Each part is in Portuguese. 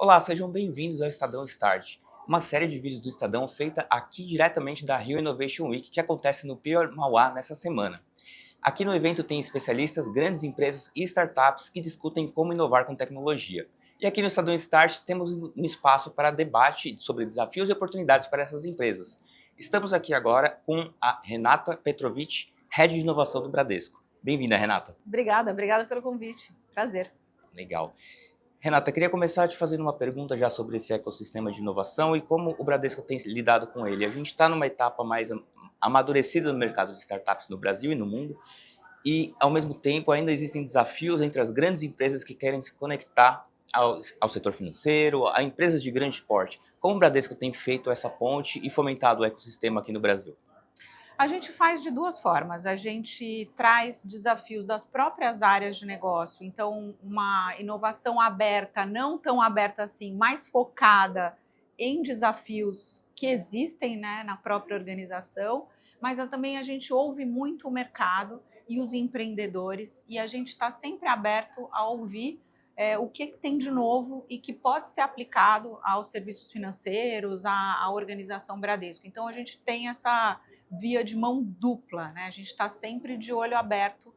Olá, sejam bem-vindos ao Estadão Start, uma série de vídeos do Estadão feita aqui diretamente da Rio Innovation Week que acontece no Pier Mauá nessa semana. Aqui no evento tem especialistas, grandes empresas e startups que discutem como inovar com tecnologia. E aqui no Estadão Start temos um espaço para debate sobre desafios e oportunidades para essas empresas. Estamos aqui agora com a Renata Petrovic, Head de Inovação do Bradesco. Bem-vinda, Renata. Obrigada pelo convite. Prazer. Legal. Renata, queria começar te fazendo uma pergunta já sobre esse ecossistema de inovação e como o Bradesco tem lidado com ele. A gente está numa etapa mais amadurecida no mercado de startups no Brasil e no mundo, e, ao mesmo tempo, ainda existem desafios entre as grandes empresas que querem se conectar ao setor financeiro, a empresas de grande porte. Como o Bradesco tem feito essa ponte e fomentado o ecossistema aqui no Brasil? A gente faz de duas formas. A gente traz desafios das próprias áreas de negócio. Então, uma inovação aberta, não tão aberta assim, mais focada em desafios que existem, né, na própria organização. Mas também a gente ouve muito o mercado e os empreendedores. E a gente está sempre aberto a ouvir o que tem de novo e que pode ser aplicado aos serviços financeiros, à organização Bradesco. Então, a gente tem essa via de mão dupla, né? A gente está sempre de olho aberto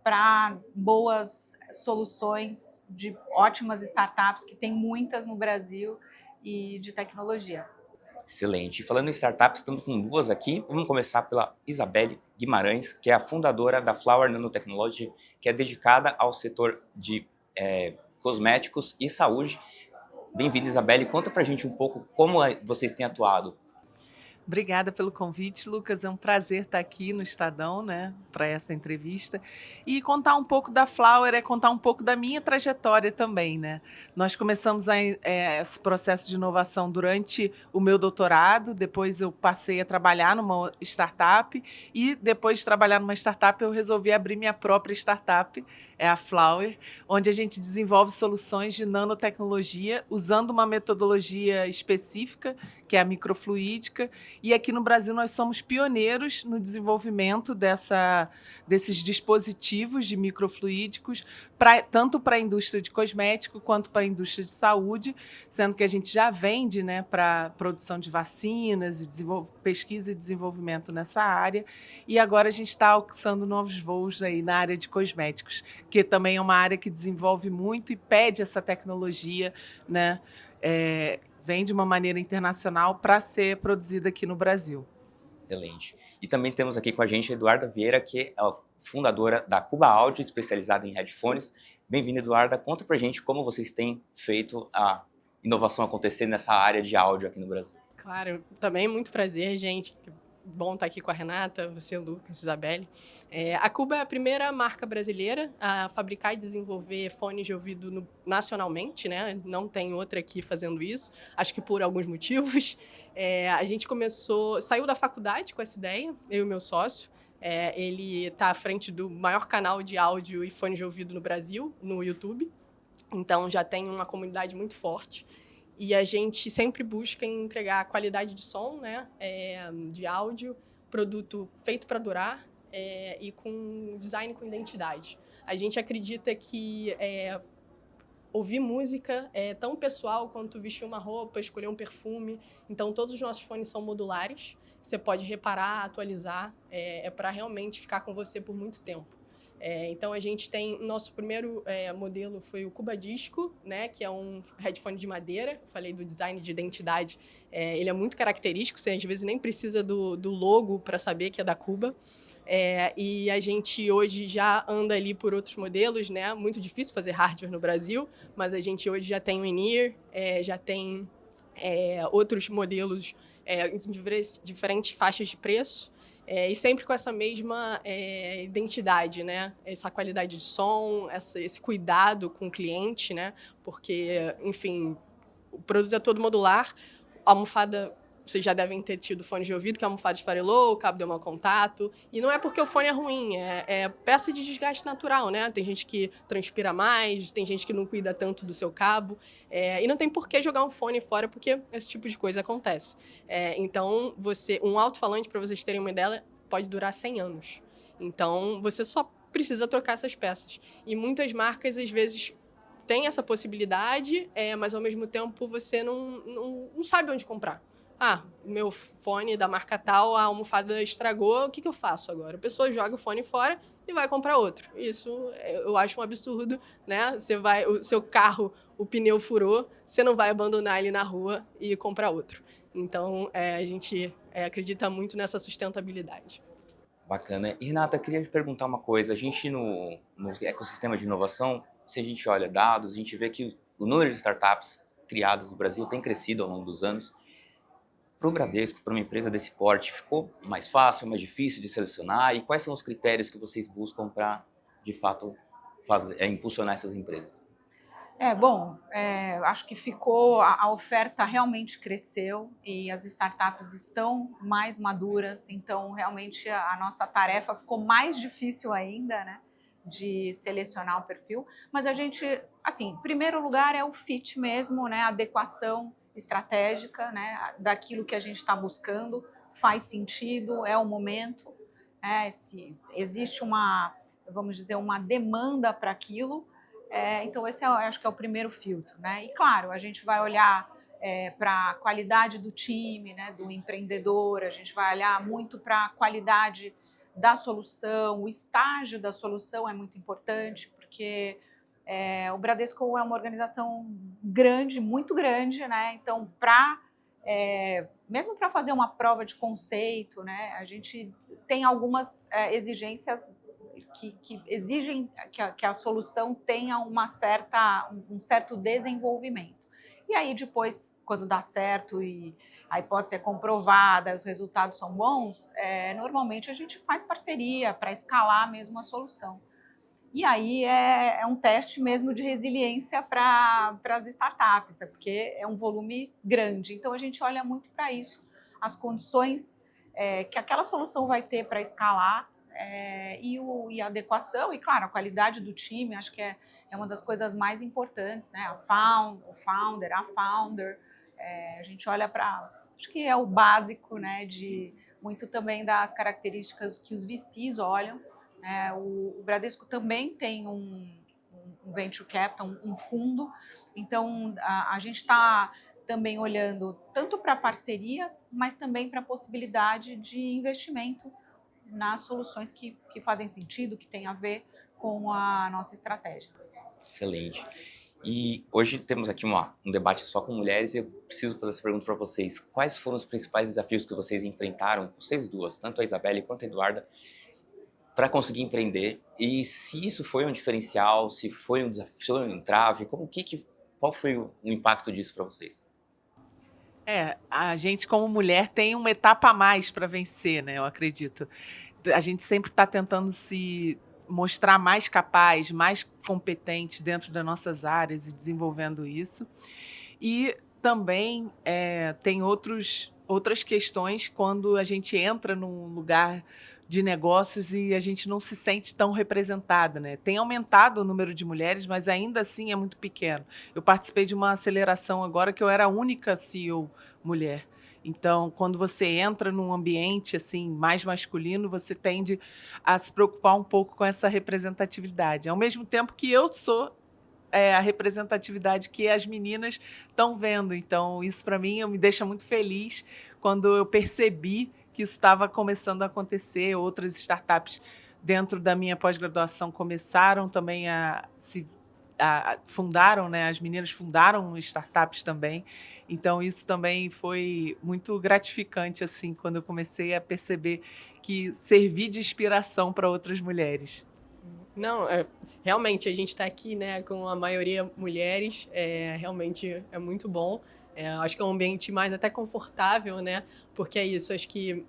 para boas soluções de ótimas startups, que tem muitas no Brasil, e de tecnologia. Excelente. Falando em startups, estamos com duas aqui. Vamos começar pela Isabelle Guimarães, que é a fundadora da Flower Nanotechnology, que é dedicada ao setor de cosméticos e saúde. Bem-vinda, Isabelle. Conta pra gente um pouco como vocês têm atuado. Obrigada pelo convite, Lucas. É um prazer estar aqui no Estadão, né, para essa entrevista. E contar um pouco da Flower é contar um pouco da minha trajetória também, né? Nós começamos esse processo de inovação durante o meu doutorado, depois eu passei a trabalhar numa startup e depois de trabalhar numa startup eu resolvi abrir minha própria startup, é a Flower, onde a gente desenvolve soluções de nanotecnologia usando uma metodologia específica, que é a microfluídica. E aqui no Brasil nós somos pioneiros no desenvolvimento desses dispositivos de microfluídicos, tanto para a indústria de cosmético quanto para a indústria de saúde, sendo que a gente já vende, né, para produção de vacinas e pesquisa e desenvolvimento nessa área. E agora a gente está alcançando novos voos aí na área de cosméticos, que também é uma área que desenvolve muito e pede essa tecnologia, né? Vem de uma maneira internacional para ser produzida aqui no Brasil. Excelente. E também temos aqui com a gente a Eduarda Vieira, que é a fundadora da Cuba Audio, especializada em headphones. Bem-vinda, Eduarda. Conta pra gente como vocês têm feito a inovação acontecer nessa área de áudio aqui no Brasil. Claro, também muito prazer, gente. Bom estar aqui com a Renata, você, Lucas, Isabelle. A Cuba é a primeira marca brasileira a fabricar e desenvolver fones de ouvido nacionalmente, né? Não tem outra aqui fazendo isso, acho que por alguns motivos. A gente saiu da faculdade com essa ideia, eu e meu sócio. Ele está à frente do maior canal de áudio e fones de ouvido no Brasil, no YouTube. Então, já tem uma comunidade muito forte. E a gente sempre busca entregar qualidade de som, né, de áudio, produto feito para durar e com design com identidade. A gente acredita que ouvir música é tão pessoal quanto vestir uma roupa, escolher um perfume. Então, todos os nossos fones são modulares. Você pode reparar, atualizar, para realmente ficar com você por muito tempo. Então, a gente tem... Nosso primeiro modelo foi o Cuba Disco, né, que é um headphone de madeira. Falei do design de identidade. Ele é muito característico, você às vezes nem precisa do logo para saber que é da Cuba. E a gente hoje já anda ali por outros modelos, né? Muito difícil fazer hardware no Brasil, mas a gente hoje já tem o in-ear, já tem outros modelos em diferentes faixas de preço. E sempre com essa mesma identidade, né? Essa qualidade de som, esse cuidado com o cliente, né? Porque, enfim, o produto é todo modular. A almofada, vocês já devem ter tido fone de ouvido, que a almofada esfarelou, o cabo deu mau contato. E não é porque o fone é ruim, é peça de desgaste natural, né? Tem gente que transpira mais, tem gente que não cuida tanto do seu cabo. E não tem por que jogar um fone fora, porque esse tipo de coisa acontece. Então, um alto-falante, para vocês terem uma ideia, pode durar 100 anos. Então, você só precisa trocar essas peças. E muitas marcas, às vezes, tem essa possibilidade, mas ao mesmo tempo você não sabe onde comprar. Ah, o meu fone da marca tal, a almofada estragou, o que eu faço agora? A pessoa joga o fone fora e vai comprar outro. Isso eu acho um absurdo, né? O seu carro, o pneu furou, você não vai abandonar ele na rua e comprar outro. Então, a gente acredita muito nessa sustentabilidade. Bacana. E, Renata, queria te perguntar uma coisa. A gente, no ecossistema de inovação, se a gente olha dados, a gente vê que o número de startups criadas no Brasil tem crescido ao longo dos anos. Para o Bradesco, para uma empresa desse porte, ficou mais fácil, mais difícil de selecionar? E quais são os critérios que vocês buscam para, de fato, impulsionar essas empresas? Acho que a oferta realmente cresceu e as startups estão mais maduras, então realmente a nossa tarefa ficou mais difícil ainda, né, de selecionar o perfil. Mas a gente, assim, em primeiro lugar é o fit mesmo, né, a adequação estratégica, né, daquilo que a gente está buscando, faz sentido, é o momento, né, se existe vamos dizer, uma demanda para aquilo. Então, esse acho que é o primeiro filtro, né? E, claro, a gente vai olhar para a qualidade do time, né, do empreendedor, a gente vai olhar muito para a qualidade da solução, o estágio da solução é muito importante, porque o Bradesco é uma organização grande, muito grande, né? Então, mesmo para fazer uma prova de conceito, né, a gente tem algumas exigências que exigem que a solução tenha um certo desenvolvimento. E aí depois, quando dá certo e a hipótese é comprovada, os resultados são bons, normalmente a gente faz parceria para escalar mesmo a solução. E aí é um teste mesmo de resiliência para as startups, porque é um volume grande. Então a gente olha muito para isso, as condições que aquela solução vai ter para escalar, e a adequação, e claro, a qualidade do time, acho que é uma das coisas mais importantes, né? O founder, a founder, a gente olha para, acho que é o básico, né? De muito também das características que os VCs olham. O Bradesco também tem um venture capital, um fundo, então a gente está também olhando tanto para parcerias, mas também para a possibilidade de investimento nas soluções que fazem sentido, que têm a ver com a nossa estratégia. Excelente. E hoje temos aqui um debate só com mulheres e eu preciso fazer essa pergunta para vocês. Quais foram os principais desafios que vocês enfrentaram, vocês duas, tanto a Isabelle quanto a Eduarda, para conseguir empreender? E se isso foi um diferencial, se foi um desafio, foi um entrave, qual foi o impacto disso para vocês? A gente como mulher tem uma etapa a mais para vencer, né, eu acredito. A gente sempre está tentando se mostrar mais capaz, mais competente dentro das nossas áreas e desenvolvendo isso. E também tem outras questões quando a gente entra num lugar de negócios e a gente não se sente tão representada, né? Tem aumentado o número de mulheres, mas ainda assim é muito pequeno. Eu participei de uma aceleração agora que eu era a única CEO mulher. Então, quando você entra num ambiente assim mais masculino, você tende a se preocupar um pouco com essa representatividade. Ao mesmo tempo que eu sou a representatividade que as meninas estão vendo. Então, isso para mim me deixa muito feliz quando eu percebi que isso estava começando a acontecer. Outras startups dentro da minha pós-graduação começaram também fundaram, né? As meninas fundaram startups também. Então, isso também foi muito gratificante, assim, quando eu comecei a perceber que servi de inspiração para outras mulheres. Não, realmente a gente está aqui, né, com a maioria mulheres, realmente é muito bom. Acho que é um ambiente mais até confortável, né? Porque é isso, acho que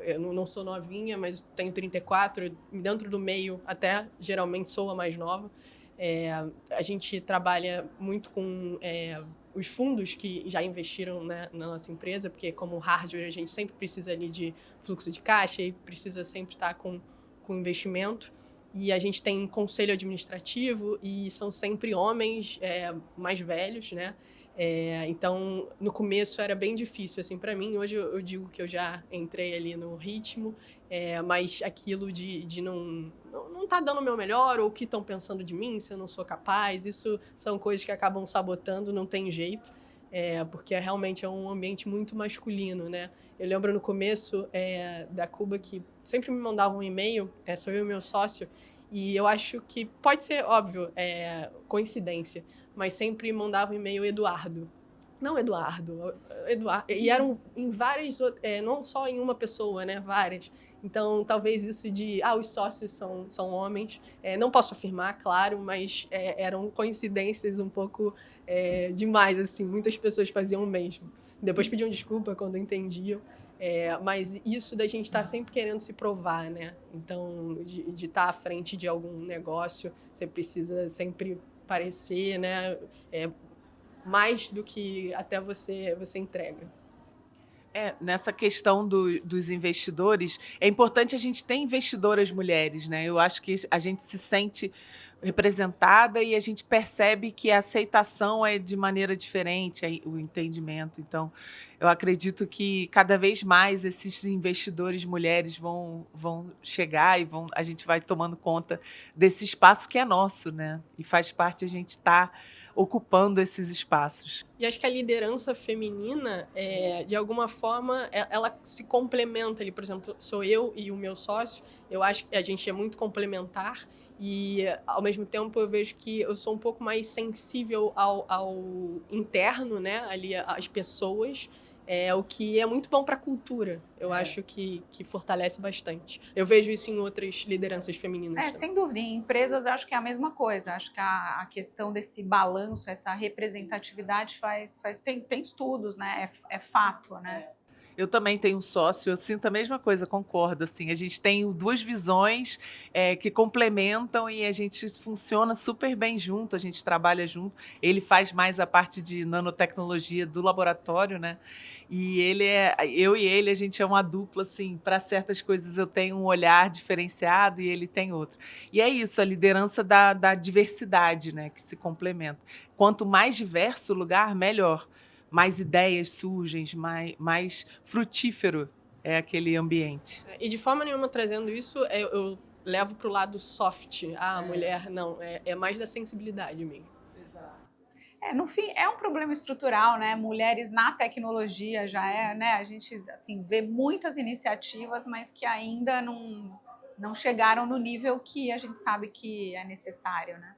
eu não sou novinha, mas tenho 34, dentro do meio até geralmente sou a mais nova. A gente trabalha muito com os fundos que já investiram, né, na nossa empresa, porque como hardware a gente sempre precisa ali de fluxo de caixa e precisa sempre estar com investimento. E a gente tem conselho administrativo e são sempre homens mais velhos, né? Então, no começo era bem difícil, assim, para mim. Hoje eu digo que eu já entrei ali no ritmo, mas aquilo de não não tá dando o meu melhor, ou o que estão pensando de mim, se eu não sou capaz. Isso são coisas que acabam sabotando, não tem jeito, porque realmente é um ambiente muito masculino, né? Eu lembro no começo da Cuba que sempre me mandavam um e-mail, sou eu e meu sócio, e eu acho que pode ser, óbvio, coincidência, mas sempre mandava um e-mail Eduardo. Não, Eduardo. E eram em várias, não só em uma pessoa, né? Várias. Então, talvez isso de, os sócios são homens. Não posso afirmar, claro, mas eram coincidências um pouco demais, assim. Muitas pessoas faziam o mesmo. Depois pediam desculpa quando entendiam. Mas isso da gente estar sempre querendo se provar, né? Então, de estar à frente de algum negócio, você precisa sempre parecer, né? Mais do que até você entrega. Nessa questão dos investidores, é importante a gente ter investidoras mulheres, né? Eu acho que a gente se sente representada e a gente percebe que a aceitação é de maneira diferente, o entendimento. Então, eu acredito que cada vez mais esses investidores mulheres vão chegar e a gente vai tomando conta desse espaço que é nosso, né? E faz parte a gente estar ocupando esses espaços. E acho que a liderança feminina, de alguma forma, ela se complementa ali. Por exemplo, sou eu e o meu sócio, eu acho que a gente é muito complementar e, ao mesmo tempo, eu vejo que eu sou um pouco mais sensível ao interno, né? Ali, às pessoas, o que é muito bom para a cultura. Eu acho que fortalece bastante. Eu vejo isso em outras lideranças femininas. Sem dúvida. Em empresas, acho que é a mesma coisa. Acho que a questão desse balanço, essa representatividade tem estudos, né? É fato, né? Eu também tenho um sócio, eu sinto a mesma coisa, concordo. Assim, a gente tem duas visões que complementam e a gente funciona super bem junto, a gente trabalha junto. Ele faz mais a parte de nanotecnologia do laboratório, né? E eu e ele, a gente é uma dupla, assim, para certas coisas eu tenho um olhar diferenciado e ele tem outro. E é isso, a liderança da diversidade, né? Que se complementa. Quanto mais diverso o lugar, melhor. Mais ideias surgem, mais frutífero é aquele ambiente. E de forma nenhuma trazendo isso, eu levo para o lado soft. A mulher, não, é mais da sensibilidade mesmo. Exato. No fim, é um problema estrutural, né? Mulheres na tecnologia já né? A gente assim, vê muitas iniciativas, mas que ainda não chegaram no nível que a gente sabe que é necessário, né?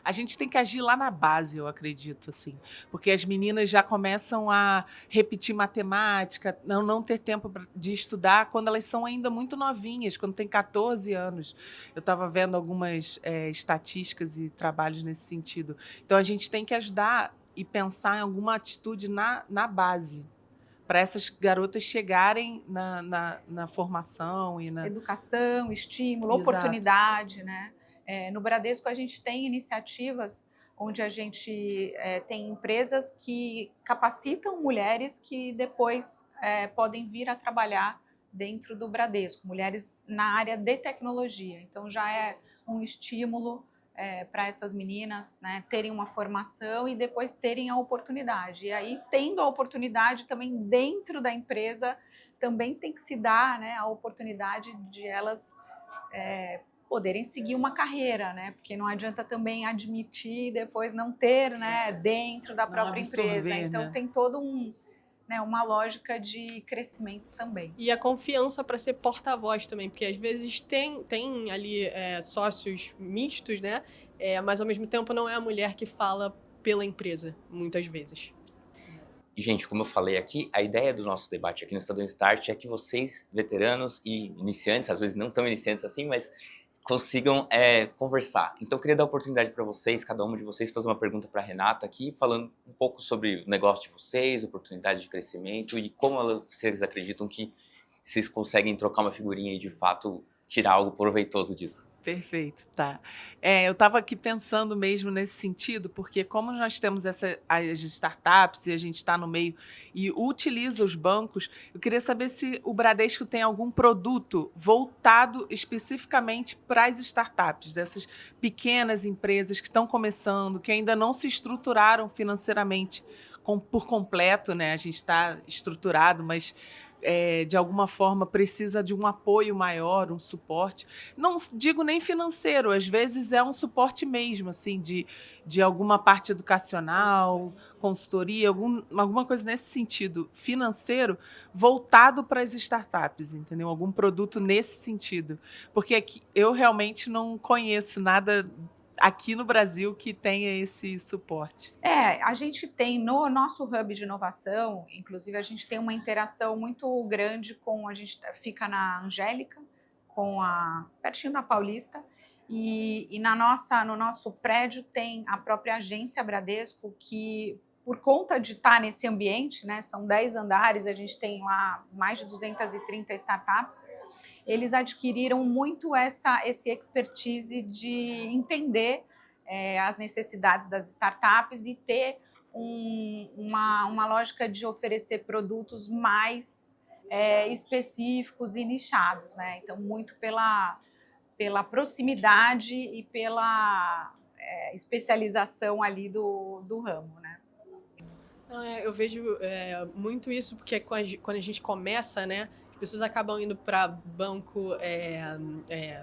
A gente tem que agir lá na base, eu acredito, assim, porque as meninas já começam a repetir matemática, não ter tempo de estudar quando elas são ainda muito novinhas, quando tem 14 anos. Eu estava vendo algumas estatísticas e trabalhos nesse sentido. Então, a gente tem que ajudar e pensar em alguma atitude na base, para essas garotas chegarem na formação e na educação, estímulo, Exato. Oportunidade, né? No Bradesco, a gente tem iniciativas onde a gente tem empresas que capacitam mulheres que depois podem vir a trabalhar dentro do Bradesco, mulheres na área de tecnologia. Então, já é um estímulo para essas meninas, né, terem uma formação e depois terem a oportunidade. E aí, tendo a oportunidade também dentro da empresa, também tem que se dar, né, a oportunidade de elas poderem seguir uma carreira, né? Porque não adianta também admitir e depois não ter, né, dentro da própria empresa. Então, né? Tem todo uma lógica de crescimento também. E a confiança para ser porta-voz também, porque às vezes tem ali sócios mistos, né? Mas ao mesmo tempo não é a mulher que fala pela empresa, muitas vezes. E, gente, como eu falei aqui, a ideia do nosso debate aqui no Estadão Start é que vocês, veteranos e iniciantes, às vezes não tão iniciantes assim, mas consigam conversar. Então, eu queria dar a oportunidade para vocês, cada uma de vocês, fazer uma pergunta para a Renata aqui, falando um pouco sobre o negócio de vocês, oportunidades de crescimento e como vocês acreditam que vocês conseguem trocar uma figurinha e, de fato, tirar algo proveitoso disso. Perfeito, tá. Eu estava aqui pensando mesmo nesse sentido, porque como nós temos as startups e a gente está no meio e utiliza os bancos, eu queria saber se o Bradesco tem algum produto voltado especificamente para as startups, dessas pequenas empresas que estão começando, que ainda não se estruturaram financeiramente por completo, né? A gente está estruturado, mas de alguma forma precisa de um apoio maior, um suporte. Não digo nem financeiro, às vezes é um suporte mesmo, assim, de alguma parte educacional, consultoria, alguma coisa nesse sentido financeiro, voltado para as startups, entendeu? Algum produto nesse sentido. Porque aqui, eu realmente não conheço nada aqui no Brasil que tenha esse suporte. A gente tem no nosso hub de inovação, inclusive a gente tem uma interação muito grande a gente fica na Angélica, pertinho da Paulista, e no nosso prédio tem a própria agência Bradesco, que por conta de estar nesse ambiente, né, são 10 andares, a gente tem lá mais de 230 startups, eles adquiriram muito esse expertise de entender as necessidades das startups e ter uma lógica de oferecer produtos mais específicos e nichados, né? Então, muito pela proximidade e pela especialização ali do ramo, né? Não, eu vejo muito isso, porque quando a gente começa, né, as pessoas acabam indo para banco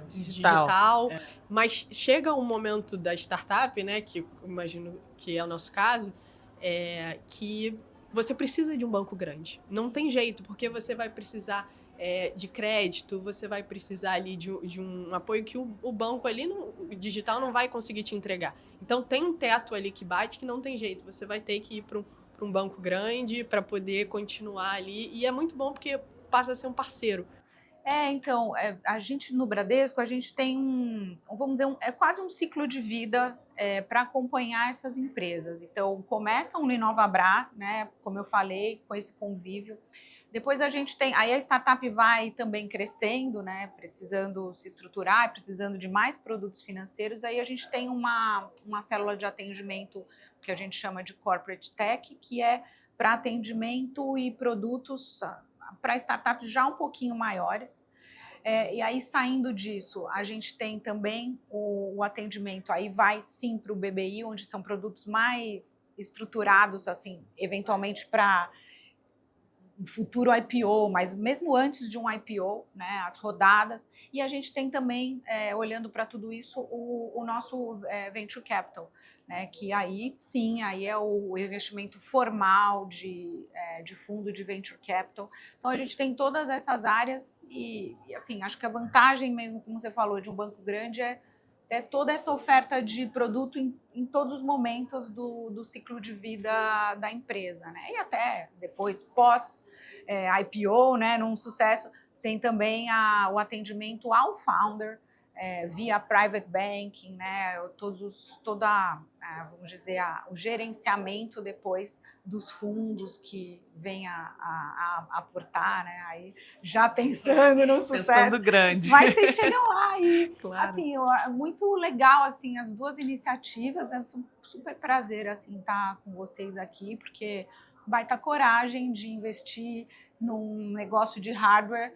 digital, mas chega um momento da startup, né, que eu imagino que é o nosso caso, que você precisa de um banco grande. Não tem jeito, porque você vai precisar de crédito, você vai precisar ali de um apoio que o banco ali, o digital, não vai conseguir te entregar. Então, tem um teto ali que bate que não tem jeito. Você vai ter que ir para um banco grande para poder continuar ali. E é muito bom porque passa a ser um parceiro. Então, a gente no Bradesco, a gente tem vamos dizer, é quase um ciclo de vida para acompanhar essas empresas. Então, começam no InovaBrá, né, como eu falei, com esse convívio. Depois a gente tem, aí a startup vai também crescendo, né, precisando se estruturar, precisando de mais produtos financeiros. Aí a gente tem uma célula de atendimento que a gente chama de Corporate Tech, que é para atendimento e produtos para startups já um pouquinho maiores. E aí, saindo disso, a gente tem também o atendimento, aí vai sim para o BBI, onde são produtos mais estruturados, assim, eventualmente para um futuro IPO, mas mesmo antes de um IPO, né, as rodadas. E a gente tem também, olhando para tudo isso, o nosso Venture Capital, né, que aí sim, aí é o investimento formal de fundo de Venture Capital. Então a gente tem todas essas áreas e assim, acho que a vantagem mesmo, como você falou, de um banco grande é toda essa oferta de produto em todos os momentos do ciclo de vida da empresa, né? E até depois, pós IPO, né, num sucesso, tem também o atendimento ao founder, via private banking, né, vamos dizer, o gerenciamento depois dos fundos que vem a aportar, né, aí já pensando no sucesso. Pensando grande. Mas vocês chegam lá e, claro. assim, muito legal, assim, as duas iniciativas, é um super prazer, assim, estar com vocês aqui, porque baita coragem de investir num negócio de hardware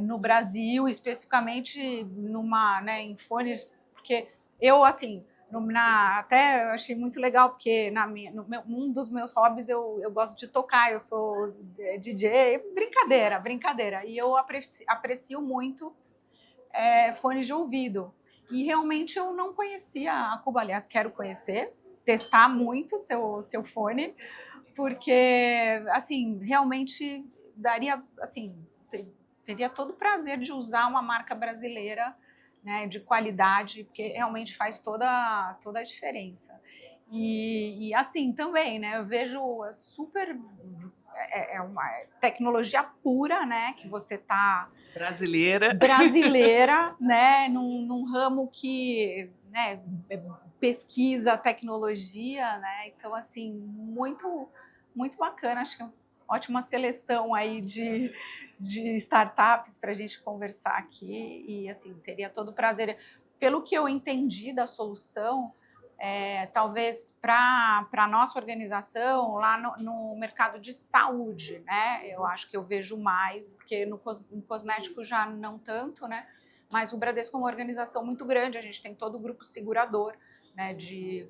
no Brasil, especificamente em fones, porque eu, assim, até eu achei muito legal, porque um dos meus hobbies eu gosto de tocar, eu sou DJ, brincadeira, e eu aprecio muito fones de ouvido, e realmente eu não conhecia a Cuba, aliás, quero conhecer, testar muito seu fone, porque, assim, realmente daria, assim, teria todo o prazer de usar uma marca brasileira, né, de qualidade, porque realmente faz toda a diferença. E assim, também, né, eu vejo super... uma tecnologia pura, né, que você está... Brasileira, né, num ramo que... né, pesquisa, tecnologia, né, então, assim, muito, muito bacana, acho que é uma ótima seleção aí de startups para a gente conversar aqui e, assim, teria todo o prazer. Pelo que eu entendi da solução, talvez para a nossa organização, lá no mercado de saúde, né? Eu acho que eu vejo mais, porque no cosmético já não tanto, né? Mas o Bradesco é uma organização muito grande, a gente tem todo o grupo segurador, né, de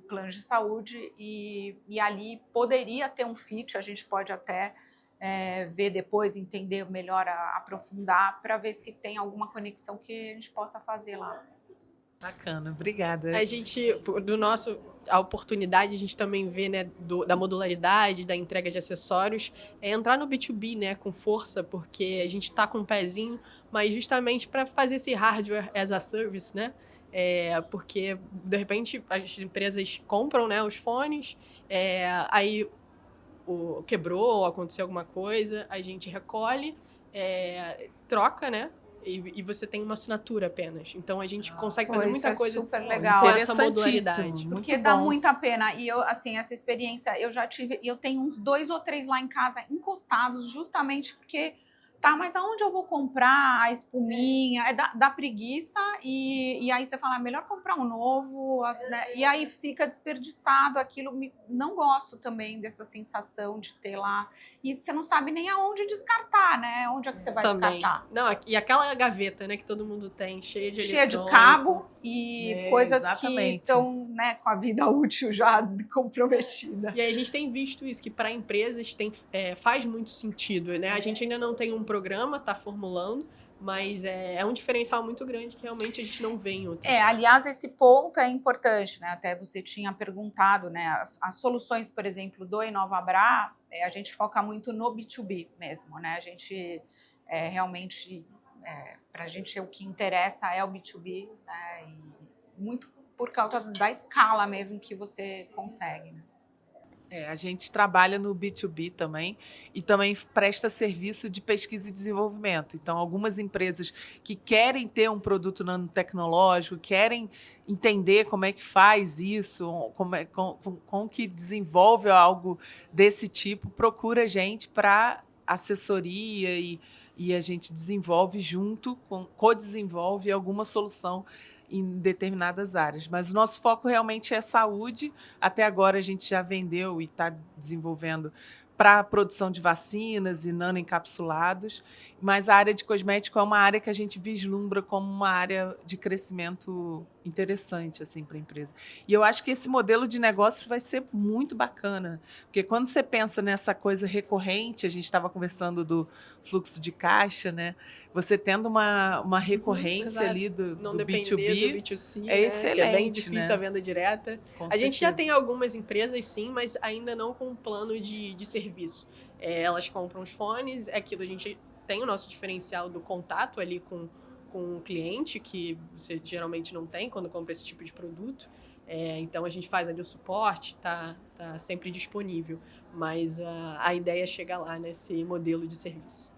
planos de saúde, e ali poderia ter um fit, a gente pode até ver depois, entender melhor, aprofundar, para ver se tem alguma conexão que a gente possa fazer lá. Bacana, obrigada. A gente, a oportunidade, a gente também vê, né, da modularidade, da entrega de acessórios, é entrar no B2B, né, com força, porque a gente está com um pezinho, mas justamente para fazer esse hardware as a service, né? Porque, de repente, as empresas compram, né, os fones, aí quebrou, aconteceu alguma coisa, a gente recolhe, troca, né? E você tem uma assinatura apenas. Então a gente consegue fazer muita coisa super legal. com essa modularidade. Muito Porque dá bom. muita pena. E eu, assim, essa experiência eu já tive, eu tenho uns 2 ou 3 lá em casa encostados, justamente porque mas aonde eu vou comprar a espuminha? Dá preguiça, e aí você fala, melhor comprar um novo, né? E aí fica desperdiçado aquilo. Não gosto também dessa sensação de ter lá, e você não sabe nem aonde descartar, né? Onde é que você vai Também. descartar? Não, e aquela gaveta, né, que todo mundo tem, cheia de cabo e coisas exatamente. que estão, né, com a vida útil já comprometida. E aí a gente tem visto isso, que para empresas faz muito sentido, né? A gente ainda não tem um programa, está formulando, mas é um diferencial muito grande que realmente a gente não vê em outros. Aliás, esse ponto é importante, né? Até você tinha perguntado, né? As soluções, por exemplo, do InovaBrá, a gente foca muito no B2B mesmo, né? A gente realmente, para a gente, o que interessa é o B2B, né? E muito por causa da escala mesmo que você consegue, né? A gente trabalha no B2B também e também presta serviço de pesquisa e desenvolvimento. Então, algumas empresas que querem ter um produto nanotecnológico, querem entender como é que faz isso, como que desenvolve algo desse tipo, procura a gente para assessoria e a gente desenvolve junto, co-desenvolve alguma solução em determinadas áreas. Mas o nosso foco realmente é saúde. Até agora a gente já vendeu e está desenvolvendo para a produção de vacinas e nanoencapsulados, mas a área de cosmético é uma área que a gente vislumbra como uma área de crescimento interessante assim, para a empresa. E eu acho que esse modelo de negócio vai ser muito bacana, porque quando você pensa nessa coisa recorrente, a gente estava conversando do fluxo de caixa, né? Você tendo uma recorrência ali do não do depender B2B, do B2C, é excelente, que é bem difícil, né? a venda direta. Com A gente já certeza. tem algumas empresas, sim, mas ainda não com um plano de serviço. Elas compram os fones, aquilo, a gente tem o nosso diferencial do contato ali com o cliente, que você geralmente não tem quando compra esse tipo de produto. Então a gente faz ali o suporte, tá sempre disponível. Mas a ideia é chegar lá nesse modelo de serviço.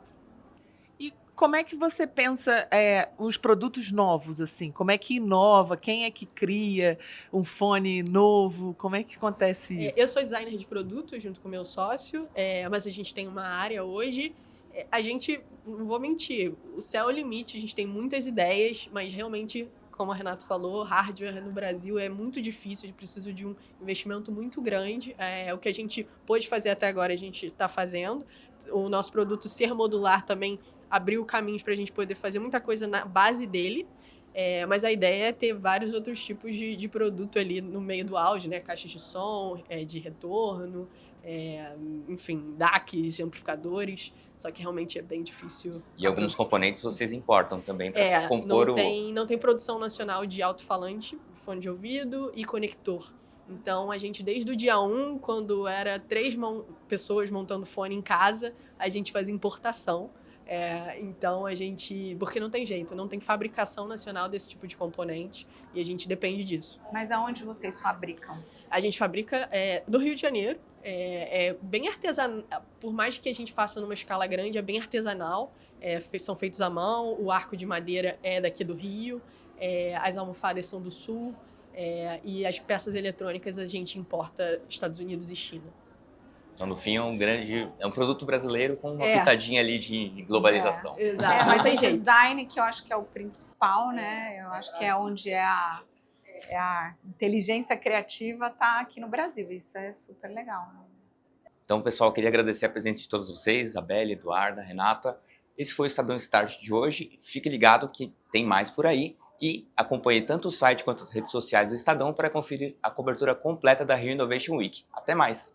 E como é que você pensa os produtos novos, assim? Como é que inova? Quem é que cria um fone novo? Como é que acontece isso? Eu sou designer de produtos junto com o meu sócio, mas a gente tem uma área hoje. A gente, não vou mentir, o céu é o limite, a gente tem muitas ideias, mas realmente, como a Renata falou, hardware no Brasil é muito difícil, a gente precisa de um investimento muito grande. O que a gente pôde fazer até agora, a gente está fazendo. O nosso produto ser modular também abriu caminhos para a gente poder fazer muita coisa na base dele. Mas a ideia é ter vários outros tipos de produto ali no meio do áudio, né? Caixas de som, de retorno, enfim, DACs, amplificadores. Só que realmente é bem difícil. E alguns componentes vocês importam também para compor não tem produção nacional de alto-falante, fone de ouvido e conector. Então, a gente, desde o dia 1, quando era 3 pessoas montando fone em casa, a gente fazia importação. Então, a gente... Porque não tem jeito, não tem fabricação nacional desse tipo de componente e a gente depende disso. Mas aonde vocês fabricam? A gente fabrica no Rio de Janeiro. Bem artesanal, por mais que a gente faça numa escala grande, é bem artesanal. São feitos à mão, o arco de madeira é daqui do Rio, as almofadas são do Sul, e as peças eletrônicas a gente importa Estados Unidos e China. Então, no fim, é um produto brasileiro com uma pitadinha ali de globalização. Exato, mas não tem o jeito. design, que eu acho que é o principal, né? Eu acho que é onde a inteligência criativa está aqui no Brasil. Isso é super legal. Então, pessoal, queria agradecer a presença de todos vocês, Isabelle, Eduarda, Renata. Esse foi o Estadão Start de hoje. Fique ligado que tem mais por aí. E acompanhe tanto o site quanto as redes sociais do Estadão para conferir a cobertura completa da Rio Innovation Week. Até mais!